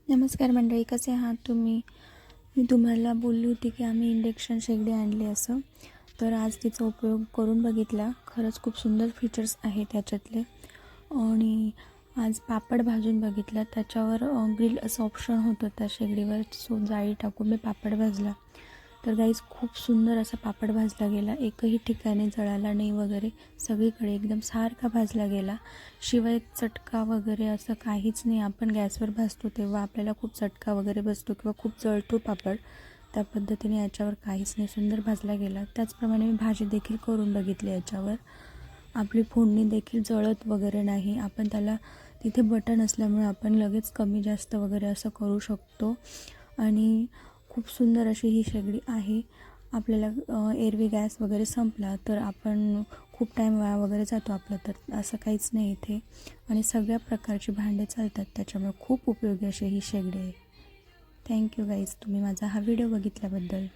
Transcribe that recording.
नमस्कार मंडळी, कसे आहात तुम्ही? मी तुम्हाला बोलली होती की आम्ही इंडक्शन शेगडी आणली असं. तर आज तिचा उपयोग करून बघितला. खरंच खूप सुंदर फीचर्स आहेत त्याच्यातले. आणि आज पापड भाजून बघितला. त्याच्यावर ग्रिल असं ऑप्शन होतं त्या शेगडीवर. सो जाळी टाकून मी पापड भाजला. तर गाईज खूप सुंदर असा पापड भाजला गेला. एकही ठिकाणी जळाला नाही वगैरे. सगळीकडे एकदम सारखा भाजला गेला. शिवाय चटका वगैरे असं काहीच नाही. आपण गॅसवर भाजतो तेव्हा आपल्याला खूप चटका वगैरे बसतो किंवा खूप जळतो पापड. त्या पद्धतीने याच्यावर काहीच नाही, सुंदर भाजला गेला. त्याचप्रमाणे मी भाजी देखील करून बघितली याच्यावर. आपली फोडणी देखील जळत वगैरे नाही. आपण त्याला तिथे बटन असल्यामुळे आपण लगेच कमी जास्त वगैरे असं करू शकतो. आणि खूप सुंदर अशी ही शेगडी आहे. आपल्याला एरवी गॅस वगैरे संपला तर आपण खूप टाईम वाया वगैरे जातो आपला, तर असं काहीच नाही इथे. आणि सगळ्या प्रकारची भांडे चालतात त्याच्यामुळे खूप उपयोगी अशी ही शेगडी आहे. थँक्यू गाईज, तुम्ही माझा हा व्हिडिओ बघितल्याबद्दल.